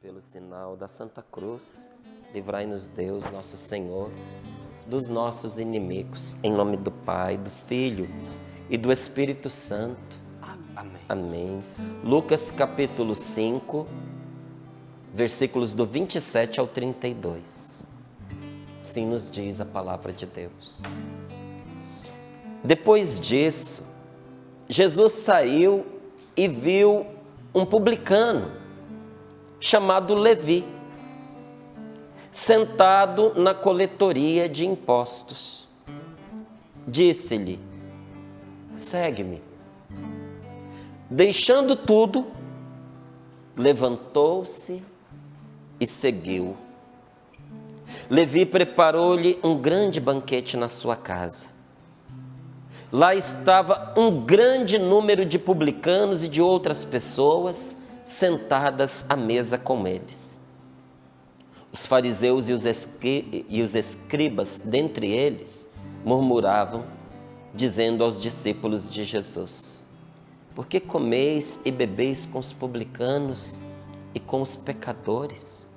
Pelo sinal da Santa Cruz, livrai-nos Deus, nosso Senhor, dos nossos inimigos. Em nome do Pai, do Filho e do Espírito Santo. Amém. Amém. Lucas capítulo 5, versículos do 27 ao 32. Assim nos diz a palavra de Deus. Depois disso, Jesus saiu e viu um publicano chamado Levi, sentado na coletoria de impostos. Disse-lhe: segue-me. Deixando tudo, levantou-se e seguiu. Levi preparou-lhe um grande banquete na sua casa. Lá estava um grande número de publicanos e de outras pessoas sentadas à mesa com eles. Os fariseus e os escribas, dentre eles, murmuravam, dizendo aos discípulos de Jesus: por que comeis e bebeis com os publicanos e com os pecadores?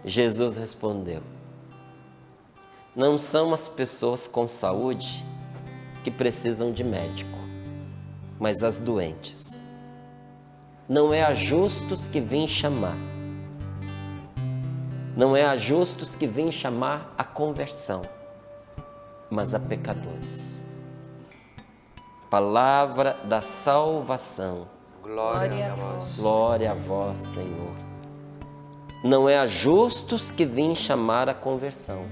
Jesus respondeu: não são as pessoas com saúde que precisam de médico, mas as doentes. Não é a justos que vim chamar. Não é a justos que vim chamar a conversão, mas a pecadores. Palavra da salvação. Glória a vós. Glória a vós, Senhor. Não é a justos que vim chamar a conversão,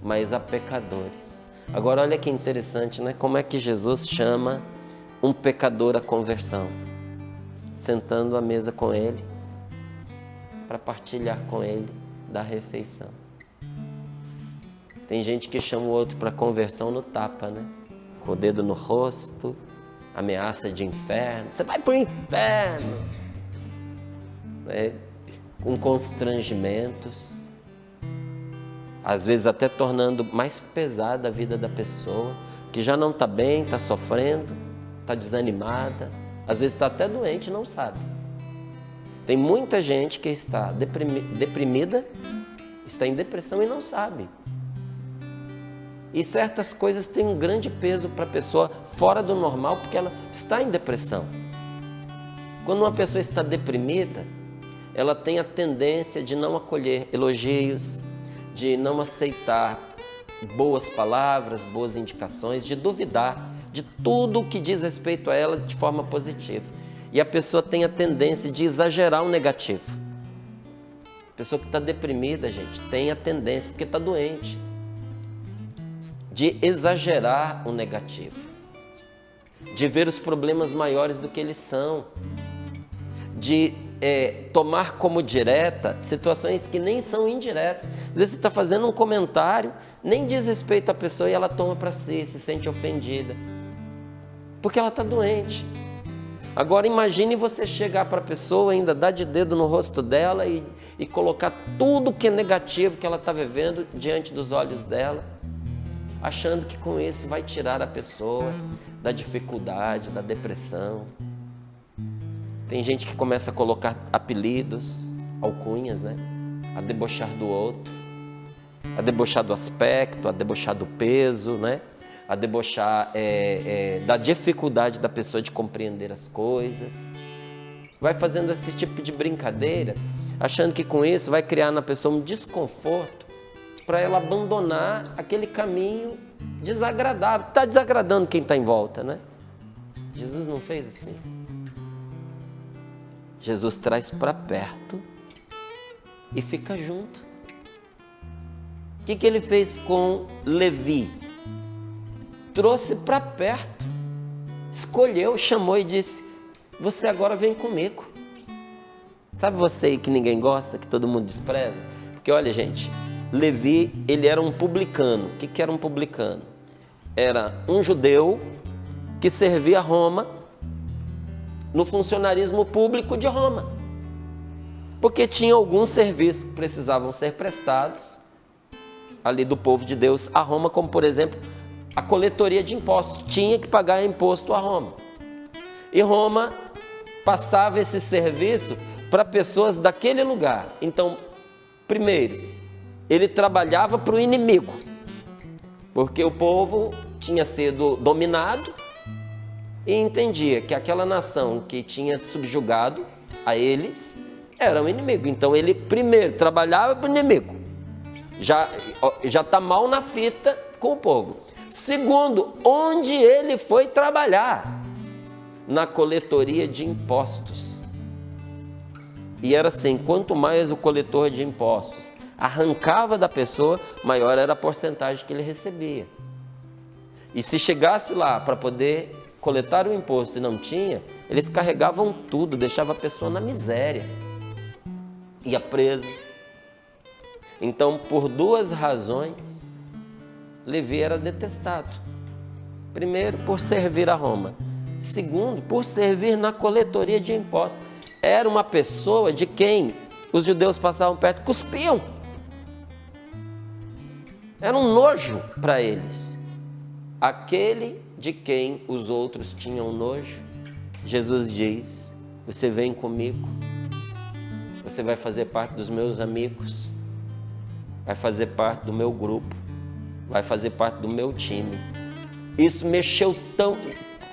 mas a pecadores. Agora olha que interessante, né? Como é que Jesus chama um pecador à conversão? Sentando à mesa com ele, para partilhar com ele da refeição. Tem gente que chama o outro para conversão no tapa, né? Com o dedo no rosto, ameaça de inferno. Você vai para o inferno! Né? Com constrangimentos. Às vezes até tornando mais pesada a vida da pessoa, que já não está bem, está sofrendo, está desanimada. Às vezes está até doente e não sabe. Tem muita gente que está deprimida, está em depressão e não sabe. E certas coisas têm um grande peso para a pessoa fora do normal, porque ela está em depressão. Quando uma pessoa está deprimida, ela tem a tendência de não acolher elogios, de não aceitar boas palavras, boas indicações, de duvidar de tudo o que diz respeito a ela de forma positiva. E a pessoa tem a tendência de exagerar o negativo. A pessoa que está deprimida, gente, tem a tendência, porque está doente, de exagerar o negativo, de ver os problemas maiores do que eles são, de tomar como direta situações que nem são indiretas. Às vezes você está fazendo um comentário, nem diz respeito à pessoa e ela toma para si, se sente ofendida, porque ela está doente. Agora imagine você chegar para a pessoa, ainda dar de dedo no rosto dela e colocar tudo que é negativo que ela está vivendo diante dos olhos dela, achando que com isso vai tirar a pessoa da dificuldade, da depressão. Tem gente que começa a colocar apelidos, alcunhas, né? A debochar do outro, a debochar do aspecto, a debochar do peso, né? A debochar da dificuldade da pessoa de compreender as coisas. Vai fazendo esse tipo de brincadeira, achando que com isso vai criar na pessoa um desconforto para ela abandonar aquele caminho desagradável. Está desagradando quem está em volta, né? Jesus não fez assim. Jesus traz para perto e fica junto. O que ele fez com Levi? Trouxe para perto, escolheu, chamou e disse: você agora vem comigo. Sabe você aí que ninguém gosta, que todo mundo despreza? Porque olha, gente, Levi, ele era um publicano. O que era um publicano? Era um judeu que servia a Roma no funcionarismo público de Roma, porque tinha alguns serviços que precisavam ser prestados ali do povo de Deus a Roma, como por exemplo a coletoria de impostos, tinha que pagar imposto a Roma. E Roma passava esse serviço para pessoas daquele lugar. Então, primeiro, ele trabalhava para o inimigo, porque o povo tinha sido dominado e entendia que aquela nação que tinha subjugado a eles era um inimigo. Então ele primeiro trabalhava para o inimigo, já está mal na fita com o povo. Segundo, onde ele foi trabalhar? Na coletoria de impostos. E era assim, quanto mais o coletor de impostos arrancava da pessoa, maior era a porcentagem que ele recebia. E se chegasse lá para poder coletar o imposto e não tinha, eles carregavam tudo, deixava a pessoa na miséria, ia preso. Então, por duas razões, Levi era detestado. Primeiro, por servir a Roma. Segundo, por servir na coletoria de impostos. Era uma pessoa de quem os judeus passavam perto, cuspiam. Era um nojo para eles. Aquele de quem os outros tinham nojo, Jesus diz: você vem comigo, você vai fazer parte dos meus amigos, vai fazer parte do meu grupo, vai fazer parte do meu time. Isso mexeu tão...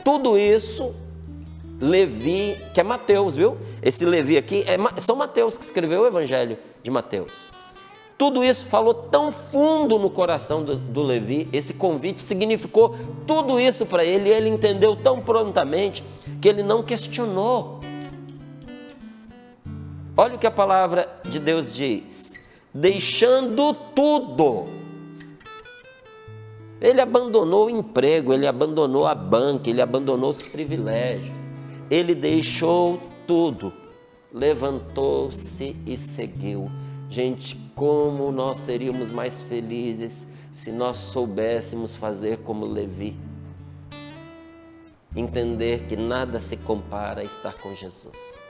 Tudo isso, Levi, que é Mateus, viu? Esse Levi aqui, São Mateus que escreveu o Evangelho de Mateus. Tudo isso falou tão fundo no coração do Levi, esse convite significou tudo isso para ele, e ele entendeu tão prontamente que ele não questionou. Olha o que a palavra de Deus diz: deixando tudo. Ele abandonou o emprego, ele abandonou a banca, ele abandonou os privilégios, ele deixou tudo, levantou-se e seguiu. Gente, como nós seríamos mais felizes se nós soubéssemos fazer como Levi. Entender que nada se compara a estar com Jesus.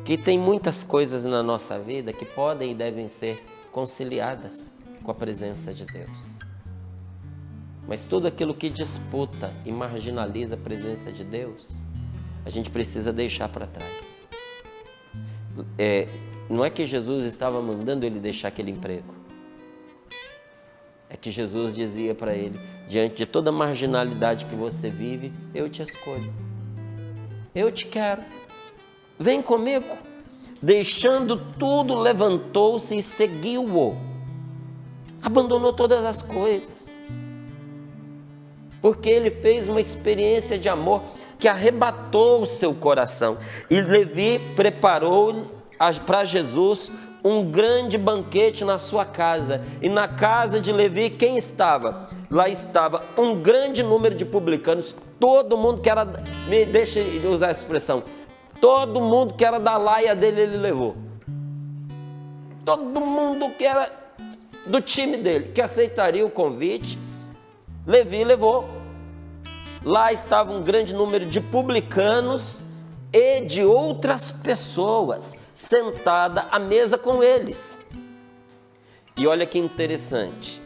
Que tem muitas coisas na nossa vida que podem e devem ser conciliadas com a presença de Deus. Mas tudo aquilo que disputa e marginaliza a presença de Deus, a gente precisa deixar para trás. Não é que Jesus estava mandando ele deixar aquele emprego. É que Jesus dizia para ele: diante de toda a marginalidade que você vive, eu te escolho. Eu te quero. Vem comigo. Deixando tudo, levantou-se e seguiu-o. Abandonou todas as coisas. Porque ele fez uma experiência de amor que arrebatou o seu coração. E Levi preparou para Jesus um grande banquete na sua casa. E na casa de Levi, quem estava? Lá estava um grande número de publicanos. Todo mundo que era, me deixa usar a expressão, todo mundo que era da laia dele, ele levou. Todo mundo que era do time dele, que aceitaria o convite, Levi levou. Lá estava um grande número de publicanos e de outras pessoas sentada à mesa com eles. E olha que interessante,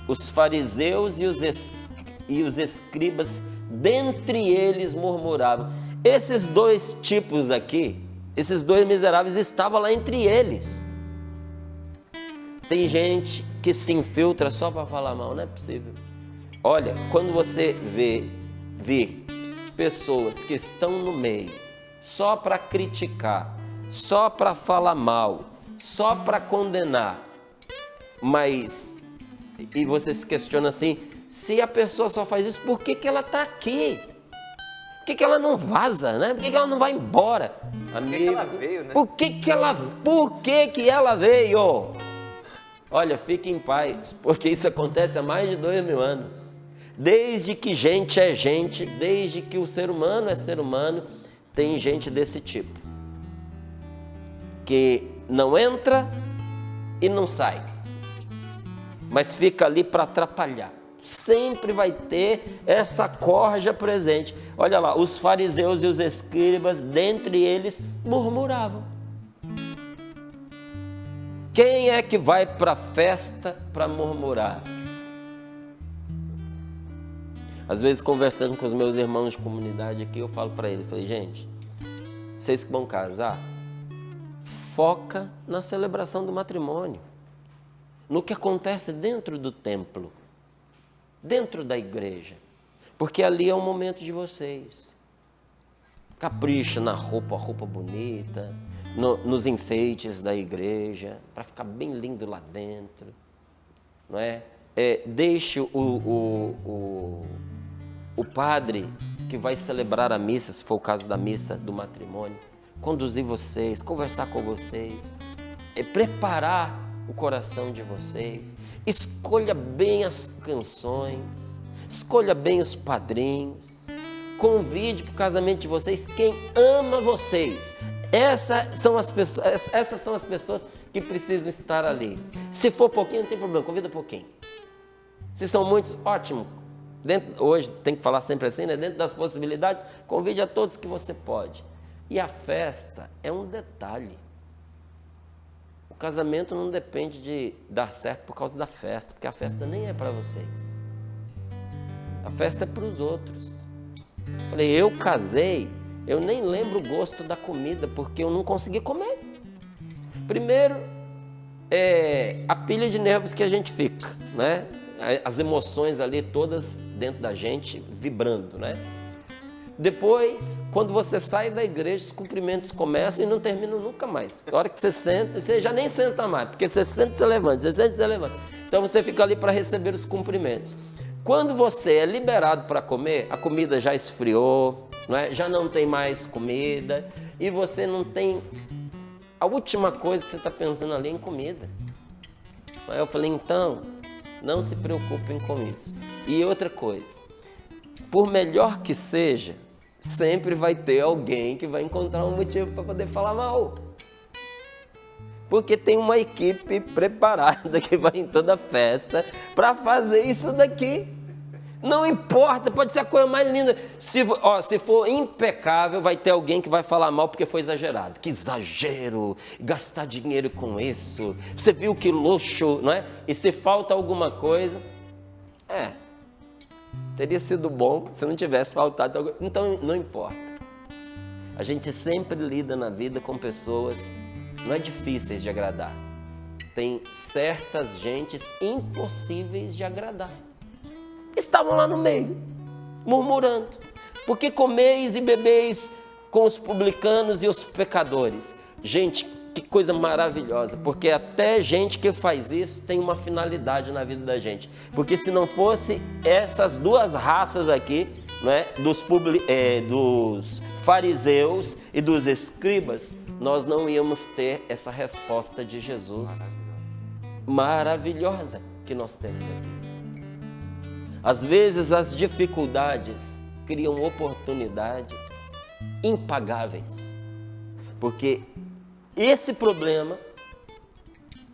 os fariseus e os escribas, dentre eles murmuravam. Esses dois tipos aqui, esses dois miseráveis estavam lá entre eles. Tem gente que se infiltra só para falar mal, não é possível. Olha, quando você vê pessoas que estão no meio só para criticar, só para falar mal, só para condenar, mas, e você se questiona assim, se a pessoa só faz isso, por que ela está aqui? Por que ela não vaza, né? Por que ela não vai embora? Amigo, ela veio, né? Por que ela veio? Olha, fique em paz, porque isso acontece há mais de 2000 anos. Desde que gente é gente, desde que o ser humano é ser humano, tem gente desse tipo. Que não entra e não sai, mas fica ali para atrapalhar. Sempre vai ter essa corja presente. Olha lá, os fariseus e os escribas, dentre eles, murmuravam. Quem é que vai para a festa para murmurar? Às vezes, conversando com os meus irmãos de comunidade aqui, eu falo para eles, falei, gente, vocês que vão casar, foca na celebração do matrimônio, no que acontece dentro do templo, dentro da igreja, porque ali é o momento de vocês. Capricha na roupa, a roupa bonita, nos enfeites da igreja, para ficar bem lindo lá dentro, não é? Deixe o padre que vai celebrar a missa, se for o caso da missa do matrimônio, conduzir vocês, conversar com vocês, preparar o coração de vocês, escolha bem as canções, escolha bem os padrinhos, convide para o casamento de vocês quem ama vocês. Essas são as pessoas que precisam estar ali. Se for pouquinho, não tem problema, convida pouquinho. Se são muitos, ótimo. Hoje tem que falar sempre assim, né? Dentro das possibilidades, convide a todos que você pode. E a festa é um detalhe. O casamento não depende de dar certo por causa da festa, porque a festa nem é para vocês. A festa é para os outros. Falei, eu casei, eu nem lembro o gosto da comida, porque eu não consegui comer. Primeiro, a pilha de nervos que a gente fica, né? As emoções ali todas dentro da gente vibrando, né? Depois, quando você sai da igreja, os cumprimentos começam e não terminam nunca mais. Na hora que você senta, você já nem senta mais, porque você senta e você levanta, você senta e você levanta. Então você fica ali para receber os cumprimentos. Quando você é liberado para comer, a comida já esfriou, não é? Já não tem mais comida e você não tem... A última coisa que você está pensando ali é em comida. Aí eu falei, então, não se preocupem com isso. E outra coisa, por melhor que seja, sempre vai ter alguém que vai encontrar um motivo para poder falar mal. Porque tem uma equipe preparada que vai em toda festa para fazer isso daqui. Não importa, pode ser a coisa mais linda. Se for impecável, vai ter alguém que vai falar mal porque foi exagerado. Que exagero, gastar dinheiro com isso. Você viu que luxo, não é? E se falta alguma coisa, teria sido bom se não tivesse faltado alguma coisa. Então, não importa. A gente sempre lida na vida com pessoas, não é difíceis de agradar. Tem certas gentes impossíveis de agradar. Estavam lá no meio, murmurando. Porque comeis e bebeis com os publicanos e os pecadores. Gente, que coisa maravilhosa, porque até gente que faz isso tem uma finalidade na vida da gente. Porque se não fosse essas duas raças aqui, né, dos fariseus e dos escribas, nós não íamos ter essa resposta de Jesus maravilhosa que nós temos aqui. Às vezes as dificuldades criam oportunidades impagáveis, porque esse problema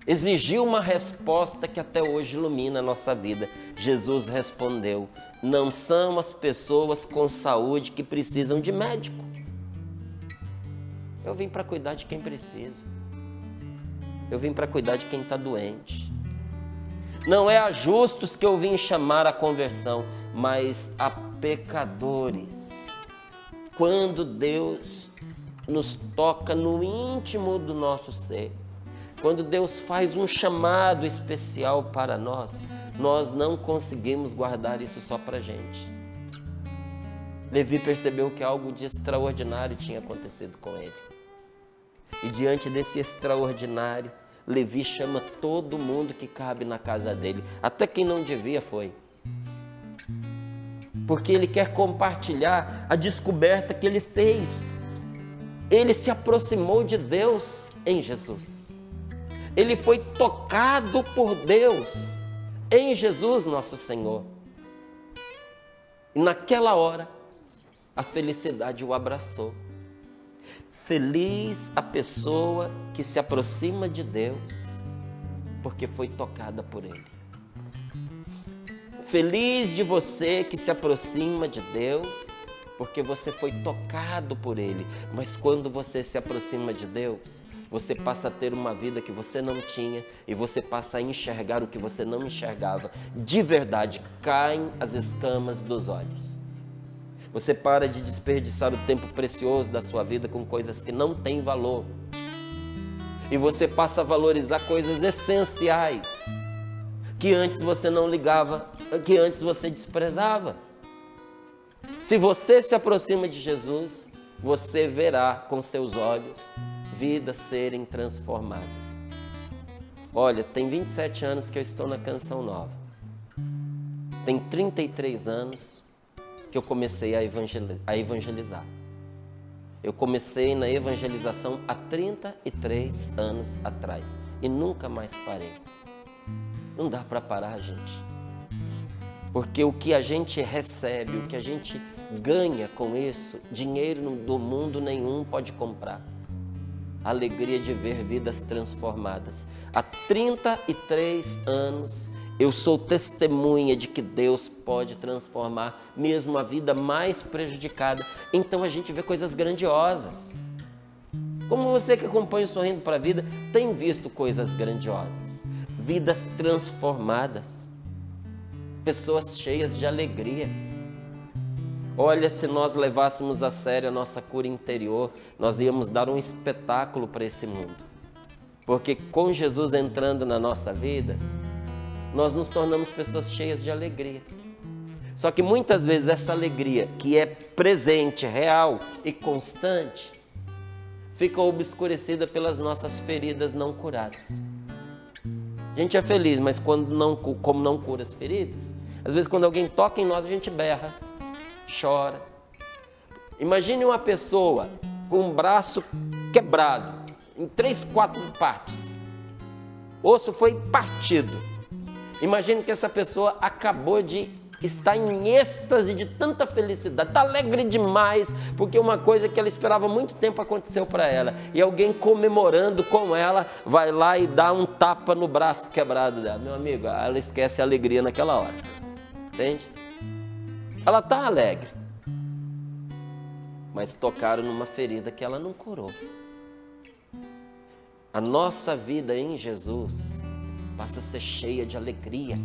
exigiu uma resposta que até hoje ilumina a nossa vida. Jesus respondeu: não são as pessoas com saúde que precisam de médico. Eu vim para cuidar de quem precisa. Eu vim para cuidar de quem está doente. Não é a justos que eu vim chamar à conversão, mas a pecadores. Quando Deus nos toca no íntimo do nosso ser, quando Deus faz um chamado especial para nós, nós não conseguimos guardar isso só para a gente. Levi percebeu que algo de extraordinário tinha acontecido com ele. E diante desse extraordinário, Levi chama todo mundo que cabe na casa dele, até quem não devia foi. Porque ele quer compartilhar a descoberta que ele fez. Ele se aproximou de Deus em Jesus. Ele foi tocado por Deus em Jesus, nosso Senhor. E naquela hora, a felicidade o abraçou. Feliz a pessoa que se aproxima de Deus, porque foi tocada por Ele. Feliz de você que se aproxima de Deus, porque você foi tocado por Ele. Mas quando você se aproxima de Deus, você passa a ter uma vida que você não tinha e você passa a enxergar o que você não enxergava. De verdade, caem as escamas dos olhos. Você para de desperdiçar o tempo precioso da sua vida com coisas que não têm valor. E você passa a valorizar coisas essenciais que antes você não ligava, que antes você desprezava. Se você se aproxima de Jesus, você verá com seus olhos vidas serem transformadas. Olha, tem 27 anos que eu estou na Canção Nova. Tem 33 anos que eu comecei a evangelizar. Eu comecei na evangelização há 33 anos atrás e nunca mais parei. Não dá para parar, gente. Porque o que a gente recebe, o que a gente ganha com isso, dinheiro do mundo nenhum pode comprar. A alegria de ver vidas transformadas. Há 33 anos eu sou testemunha de que Deus pode transformar mesmo a vida mais prejudicada. Então a gente vê coisas grandiosas. Como você que acompanha o Sorrindo para a Vida tem visto coisas grandiosas. Vidas transformadas. Pessoas cheias de alegria. Olha, se nós levássemos a sério a nossa cura interior, nós íamos dar um espetáculo para esse mundo. Porque com Jesus entrando na nossa vida, nós nos tornamos pessoas cheias de alegria. Só que muitas vezes essa alegria, que é presente, real e constante, fica obscurecida pelas nossas feridas não curadas. A gente é feliz, mas como não cura as feridas, às vezes quando alguém toca em nós, a gente berra, chora. Imagine uma pessoa com um braço quebrado, em 3, 4 partes. O osso foi partido. Imagine que essa pessoa acabou de estar em êxtase de tanta felicidade, está alegre demais, porque uma coisa que ela esperava há muito tempo aconteceu para ela. E alguém comemorando com ela, vai lá e dá um tapa no braço quebrado dela. Meu amigo, ela esquece a alegria naquela hora. Entende? Ela está alegre, mas tocaram numa ferida que ela não curou. A nossa vida em Jesus passa a ser cheia de alegria.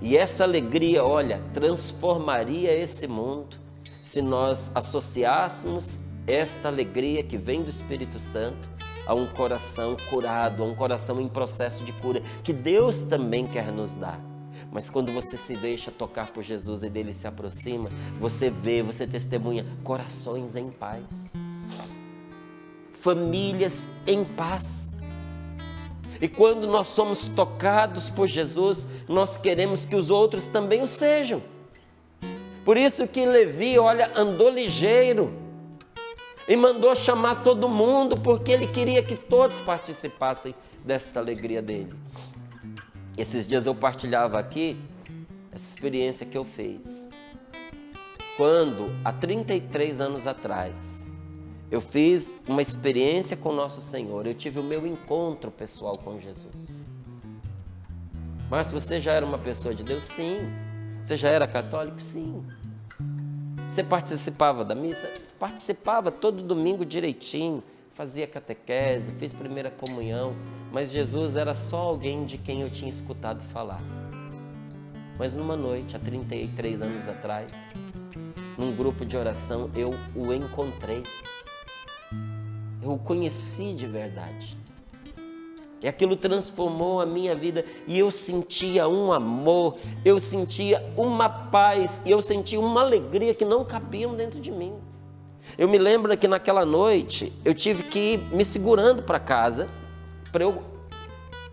E essa alegria, olha, transformaria esse mundo se nós associássemos esta alegria que vem do Espírito Santo a um coração curado, a um coração em processo de cura, que Deus também quer nos dar. Mas quando você se deixa tocar por Jesus e dele se aproxima, você vê, você testemunha corações em paz, famílias em paz. E quando nós somos tocados por Jesus, nós queremos que os outros também o sejam. Por isso que Levi, olha, andou ligeiro e mandou chamar todo mundo, porque ele queria que todos participassem desta alegria dele. Esses dias eu partilhava aqui essa experiência que eu fiz. Quando, há 33 anos atrás, eu fiz uma experiência com Nosso Senhor, eu tive o meu encontro pessoal com Jesus. Mas você já era uma pessoa de Deus? Sim. Você já era católico? Sim. Você participava da missa? Participava todo domingo direitinho, fazia catequese, fiz primeira comunhão, mas Jesus era só alguém de quem eu tinha escutado falar. Mas numa noite, há 33 anos atrás, num grupo de oração, eu o encontrei. Eu o conheci de verdade. E aquilo transformou a minha vida. E eu sentia um amor, eu sentia uma paz, e eu sentia uma alegria que não cabiam dentro de mim. Eu me lembro que naquela noite, eu tive que ir me segurando para casa,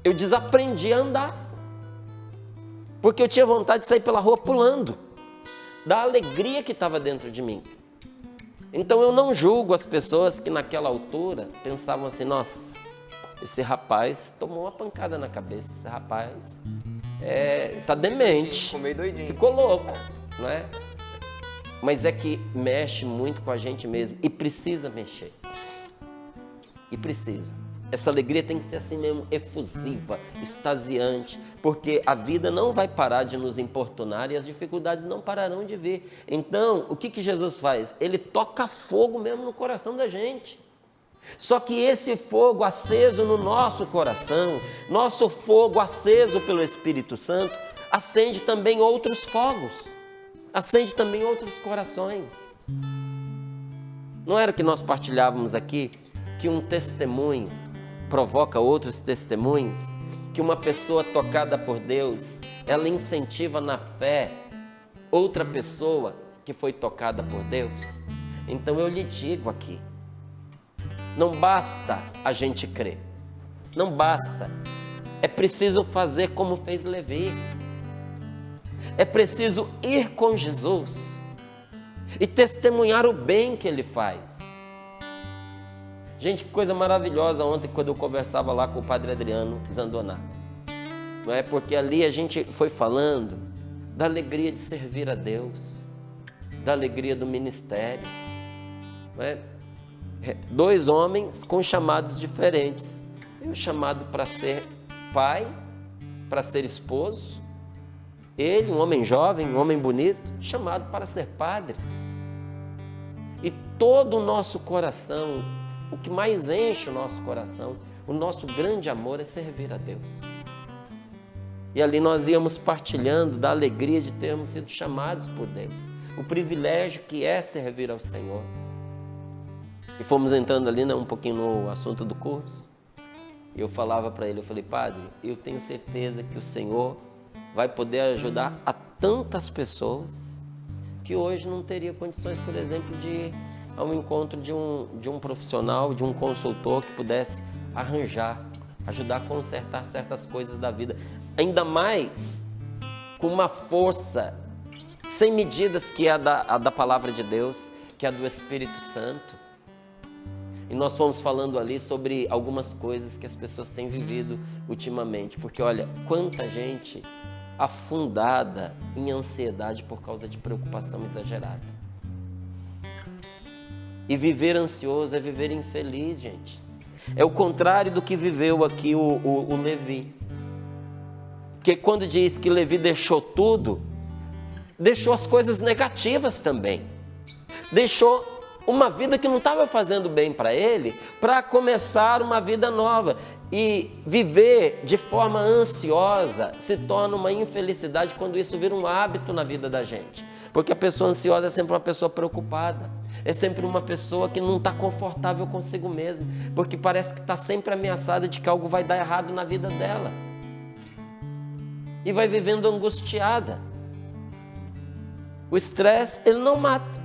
eu desaprendi a andar. Porque eu tinha vontade de sair pela rua pulando, da alegria que estava dentro de mim. Então eu não julgo as pessoas que naquela altura pensavam assim, nossa, esse rapaz tomou uma pancada na cabeça, esse rapaz tá demente, Ficou meio doidinho. Ficou louco, não é? Mas é que mexe muito com a gente mesmo e precisa mexer. E precisa. Essa alegria tem que ser assim mesmo, efusiva, extasiante, porque a vida não vai parar de nos importunar e as dificuldades não pararão de vir. Então, o que Jesus faz? Ele toca fogo mesmo no coração da gente. Só que esse fogo aceso no nosso coração, nosso fogo aceso pelo Espírito Santo, acende também outros fogos. acende também outros corações. Não era o que nós partilhávamos aqui, que um testemunho provoca outros testemunhos, que uma pessoa tocada por Deus, ela incentiva na fé outra pessoa que foi tocada por Deus? Então eu lhe digo aqui, não basta a gente crer, não basta, é preciso fazer como fez Levi, é preciso ir com Jesus e testemunhar o bem que Ele faz. Gente, que coisa maravilhosa ontem quando eu conversava lá com o Padre Adriano Zandoná, não é? Porque ali a gente foi falando da alegria de servir a Deus, da alegria do ministério, não é? Dois homens com chamados diferentes, eu chamado para ser pai, para ser esposo, ele, um homem jovem, um homem bonito, chamado para ser padre. E todo o nosso coração, o que mais enche o nosso coração, o nosso grande amor é servir a Deus. E ali nós íamos partilhando da alegria de termos sido chamados por Deus, o privilégio que é servir ao Senhor. E fomos entrando ali, né, um pouquinho no assunto do curso. E eu falava para ele, eu falei, padre, eu tenho certeza que o Senhor vai poder ajudar a tantas pessoas que hoje não teria condições, por exemplo, de ir ao encontro de um profissional, de um consultor que pudesse arranjar, ajudar a consertar certas coisas da vida. Ainda mais com uma força sem medidas que é a da palavra de Deus, que é a do Espírito Santo. E nós fomos falando ali sobre algumas coisas que as pessoas têm vivido ultimamente, porque olha, quanta gente afundada em ansiedade por causa de preocupação exagerada. E viver ansioso é viver infeliz, gente. É o contrário do que viveu aqui o Levi. Porque quando diz que Levi deixou tudo, deixou as coisas negativas também. Deixou uma vida que não estava fazendo bem para ele, para começar uma vida nova. E viver de forma ansiosa se torna uma infelicidade quando isso vira um hábito na vida da gente. Porque a pessoa ansiosa é sempre uma pessoa preocupada, é sempre uma pessoa que não está confortável consigo mesma, porque parece que está sempre ameaçada de que algo vai dar errado na vida dela. E vai vivendo angustiada. O estresse, ele não mata.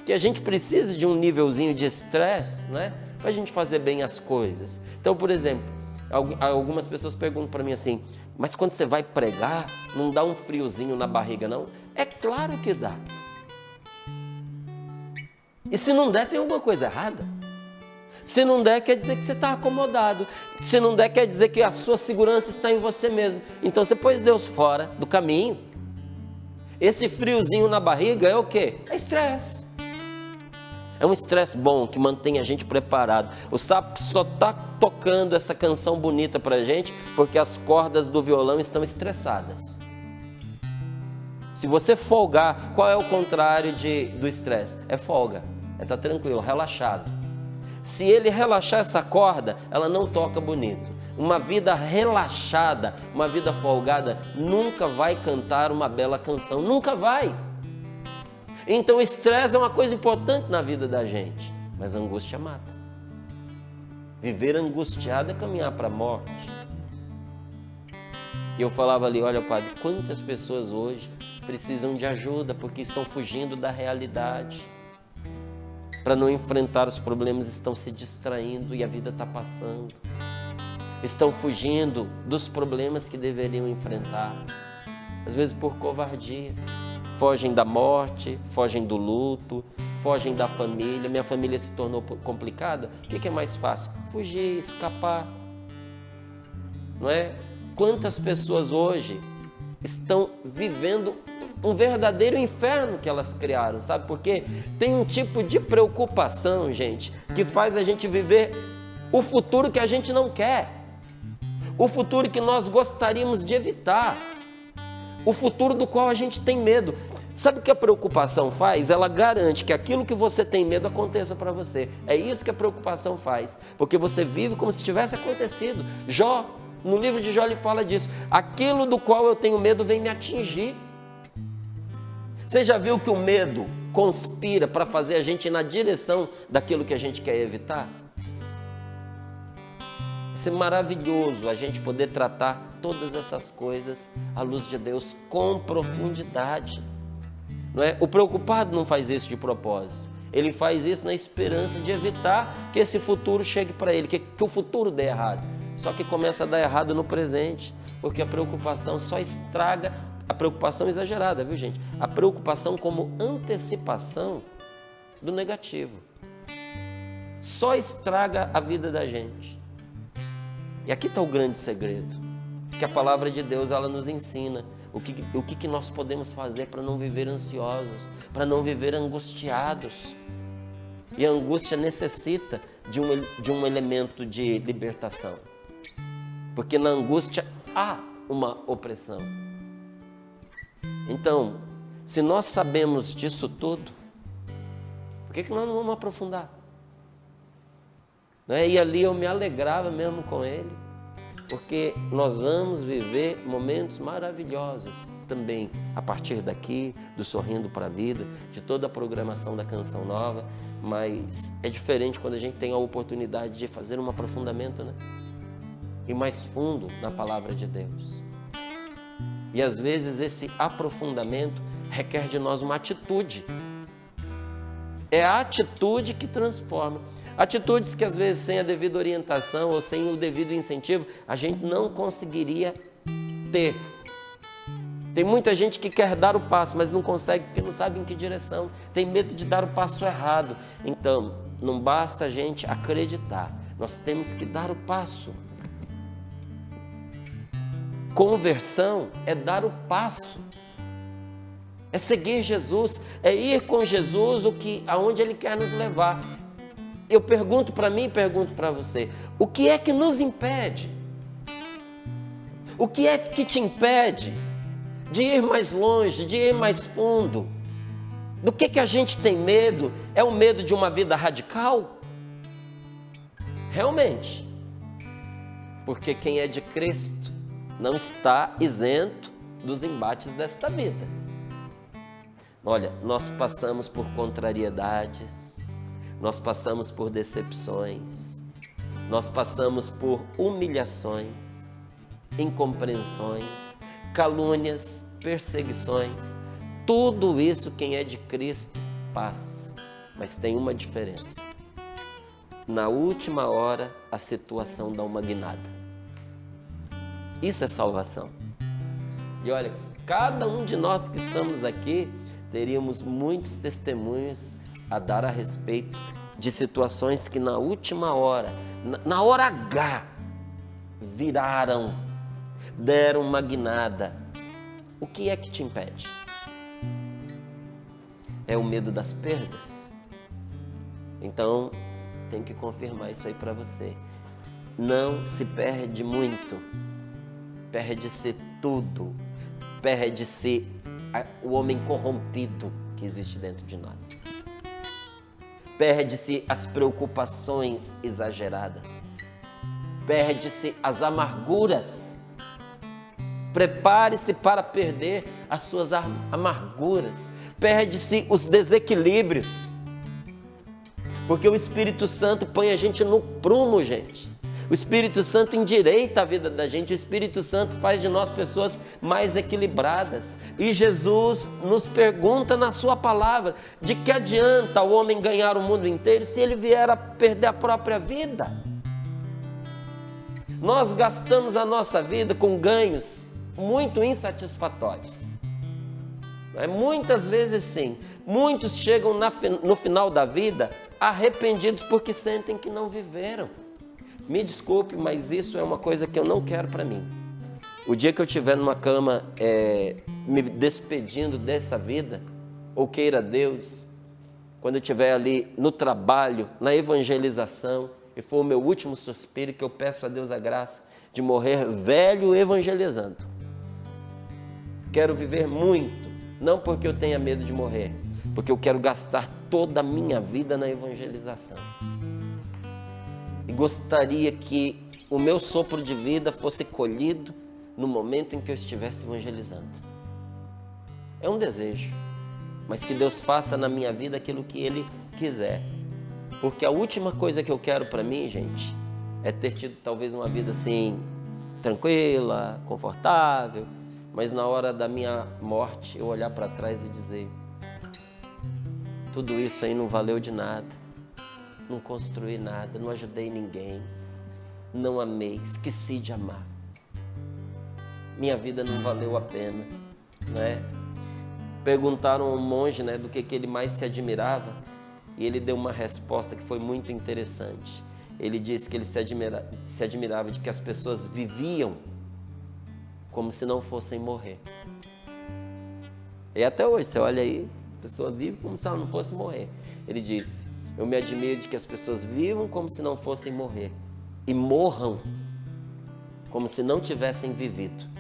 Que a gente precisa de um nívelzinho de estresse, né, para a gente fazer bem as coisas. Então, por exemplo, algumas pessoas perguntam para mim assim, mas quando você vai pregar, não dá um friozinho na barriga, não? É claro que dá. E se não der, tem alguma coisa errada. Se não der, quer dizer que você está acomodado. Se não der, quer dizer que a sua segurança está em você mesmo. Então, você pôs Deus fora do caminho. Esse friozinho na barriga é o quê? É estresse. É um estresse bom que mantém a gente preparado. O sapo só está tocando essa canção bonita para a gente porque as cordas do violão estão estressadas. Se você folgar, qual é o contrário do estresse? É folga, é estar tranquilo, relaxado. Se ele relaxar essa corda, ela não toca bonito. Uma vida relaxada, uma vida folgada, nunca vai cantar uma bela canção, nunca vai. Então o estresse é uma coisa importante na vida da gente, mas a angústia mata. Viver angustiado é caminhar para a morte. E eu falava ali, olha padre, quantas pessoas hoje precisam de ajuda porque estão fugindo da realidade. Para não enfrentar os problemas, estão se distraindo e a vida está passando. Estão fugindo dos problemas que deveriam enfrentar, às vezes por covardia. Fogem da morte, fogem do luto, fogem da família. Minha família se tornou complicada. O que é mais fácil? Fugir, escapar. Não é? Quantas pessoas hoje estão vivendo um verdadeiro inferno que elas criaram, sabe? Porque tem um tipo de preocupação, gente, que faz a gente viver o futuro que a gente não quer. O futuro que nós gostaríamos de evitar. O futuro do qual a gente tem medo. Sabe o que a preocupação faz? Ela garante que aquilo que você tem medo aconteça para você. É isso que a preocupação faz. Porque você vive como se tivesse acontecido. Jó, no livro de Jó, ele fala disso. Aquilo do qual eu tenho medo vem me atingir. Você já viu que o medo conspira para fazer a gente ir na direção daquilo que a gente quer evitar? Vai ser maravilhoso a gente poder tratar todas essas coisas à luz de Deus com profundidade. Não é? O preocupado não faz isso de propósito. Ele faz isso na esperança de evitar que esse futuro chegue para ele, que o futuro dê errado. Só que começa a dar errado no presente, porque a preocupação só estraga, a preocupação exagerada, viu gente? A preocupação como antecipação do negativo. Só estraga a vida da gente. E aqui está o grande segredo, que a palavra de Deus ela nos ensina. O que nós podemos fazer para não viver ansiosos, para não viver angustiados. E a angústia necessita de um elemento de libertação. Porque na angústia há uma opressão. Então, se nós sabemos disso tudo, por que nós não vamos aprofundar? Não é? E ali eu me alegrava mesmo com ele. Porque nós vamos viver momentos maravilhosos também a partir daqui, do Sorrindo para a Vida, de toda a programação da Canção Nova, mas é diferente quando a gente tem a oportunidade de fazer um aprofundamento, né? E mais fundo na Palavra de Deus. E às vezes esse aprofundamento requer de nós uma atitude. É a atitude que transforma. Atitudes que às vezes sem a devida orientação ou sem o devido incentivo, a gente não conseguiria ter. Tem muita gente que quer dar o passo, mas não consegue porque não sabe em que direção. Tem medo de dar o passo errado. Então, não basta a gente acreditar. Nós temos que dar o passo. Conversão é dar o passo. É seguir Jesus, é ir com Jesus aonde Ele quer nos levar. Eu pergunto para mim e pergunto para você, o que é que nos impede? O que é que te impede de ir mais longe, de ir mais fundo? Do que a gente tem medo? É o medo de uma vida radical? Realmente. Porque quem é de Cristo não está isento dos embates desta vida. Olha, nós passamos por contrariedades, nós passamos por decepções, nós passamos por humilhações, incompreensões, calúnias, perseguições. Tudo isso quem é de Cristo passa, mas tem uma diferença. Na última hora, a situação dá uma guinada. Isso é salvação. E olha, cada um de nós que estamos aqui, teríamos muitos testemunhos a dar a respeito de situações que na última hora, na hora H, viraram, deram uma guinada. O que é que te impede? É o medo das perdas? Então, tem que confirmar isso aí para você. Não se perde muito, perde-se tudo, perde-se o homem corrompido que existe dentro de nós. Perde-se as preocupações exageradas. Perde-se as amarguras. Prepare-se para perder as suas amarguras. Perde-se os desequilíbrios. Porque o Espírito Santo põe a gente no prumo, gente. O Espírito Santo endireita a vida da gente, o Espírito Santo faz de nós pessoas mais equilibradas. E Jesus nos pergunta na sua palavra, de que adianta o homem ganhar o mundo inteiro se ele vier a perder a própria vida? Nós gastamos a nossa vida com ganhos muito insatisfatórios. Muitas vezes sim, muitos chegam no final da vida arrependidos porque sentem que não viveram. Me desculpe, mas isso é uma coisa que eu não quero para mim. O dia que eu estiver numa cama me despedindo dessa vida, ou queira Deus, quando eu estiver ali no trabalho, na evangelização, e for o meu último suspiro, que eu peço a Deus a graça de morrer velho evangelizando. Quero viver muito, não porque eu tenha medo de morrer, porque eu quero gastar toda a minha vida na evangelização. E gostaria que o meu sopro de vida fosse colhido no momento em que eu estivesse evangelizando. É um desejo. mas que Deus faça na minha vida aquilo que Ele quiser. Porque a última coisa que eu quero para mim, gente, é ter tido talvez uma vida assim, tranquila, confortável, mas na hora da minha morte eu olhar para trás e dizer: tudo isso aí não valeu de nada, não construí nada, não ajudei ninguém, não amei, esqueci de amar. Minha vida não valeu a pena, né? Perguntaram ao monge, né, do que ele mais se admirava, e ele deu uma resposta que foi muito interessante. Ele disse que ele se admirava de que as pessoas viviam como se não fossem morrer. E até hoje, você olha aí, a pessoa vive como se ela não fosse morrer. Ele disse: eu me admiro de que as pessoas vivam como se não fossem morrer e morram como se não tivessem vivido.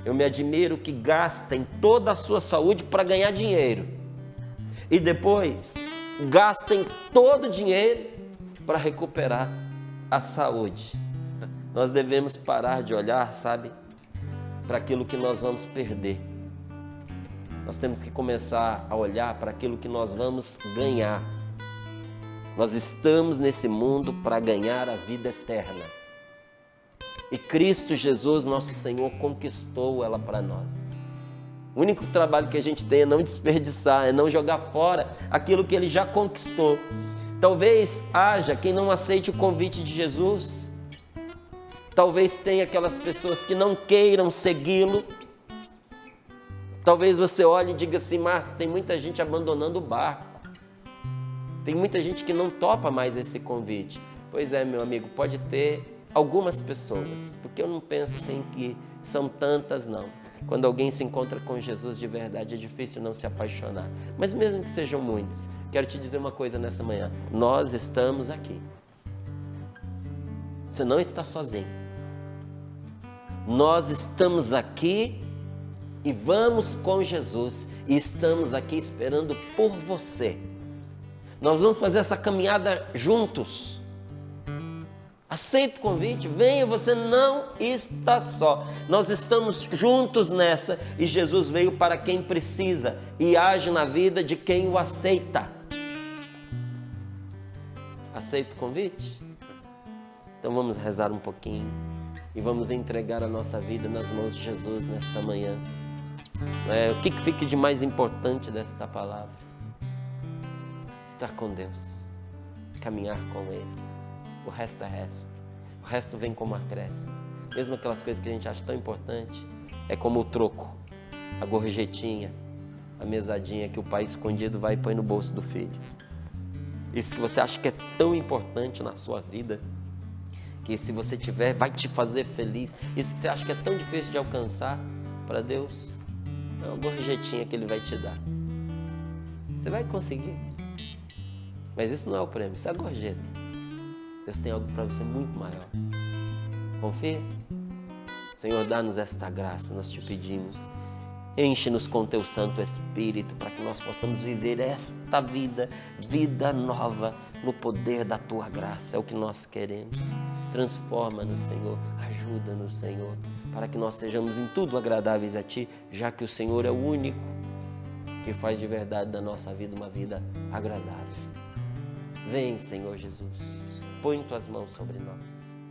Eu me admiro que gastem toda a sua saúde para ganhar dinheiro e depois gastem todo o dinheiro para recuperar a saúde. Nós devemos parar de olhar, sabe, para aquilo que nós vamos perder. Nós temos que começar a olhar para aquilo que nós vamos ganhar. Nós estamos nesse mundo para ganhar a vida eterna. E Cristo Jesus, nosso Senhor, conquistou ela para nós. O único trabalho que a gente tem é não desperdiçar, é não jogar fora aquilo que Ele já conquistou. Talvez haja quem não aceite o convite de Jesus. Talvez tenha aquelas pessoas que não queiram segui-lo. Talvez você olhe e diga assim: Márcio, tem muita gente abandonando o barco. Tem muita gente que não topa mais esse convite. Pois é, meu amigo, pode ter algumas pessoas, porque eu não penso assim que são tantas, não. Quando alguém se encontra com Jesus de verdade, é difícil não se apaixonar. Mas mesmo que sejam muitos, quero te dizer uma coisa nessa manhã: nós estamos aqui. Você não está sozinho. Nós estamos aqui e vamos com Jesus, e estamos aqui esperando por você. Nós vamos fazer essa caminhada juntos. Aceita o convite, venha, você não está só. Nós estamos juntos nessa, e Jesus veio para quem precisa e age na vida de quem o aceita. Aceita o convite? Então vamos rezar um pouquinho e vamos entregar a nossa vida nas mãos de Jesus nesta manhã. O que fica de mais importante desta palavra? Estar com Deus, caminhar com Ele. O resto é resto. O resto vem como acréscimo. Mesmo aquelas coisas que a gente acha tão importante, é como o troco, a gorjetinha, a mesadinha que o pai escondido vai e põe no bolso do filho. Isso que você acha que é tão importante na sua vida, que se você tiver, vai te fazer feliz. Isso que você acha que é tão difícil de alcançar, para Deus, é uma gorjetinha que Ele vai te dar. Você vai conseguir. Mas isso não é o prêmio, isso é a gorjeta. Deus tem algo para você muito maior. Confia. Senhor, dá-nos esta graça, nós te pedimos. Enche-nos com Teu Santo Espírito para que nós possamos viver esta vida nova, no poder da Tua graça. É o que nós queremos. Transforma-nos, Senhor. Ajuda-nos, Senhor, para que nós sejamos em tudo agradáveis a Ti, já que o Senhor é o único que faz de verdade da nossa vida uma vida agradável. Vem, Senhor Jesus. Põe Tuas mãos sobre nós.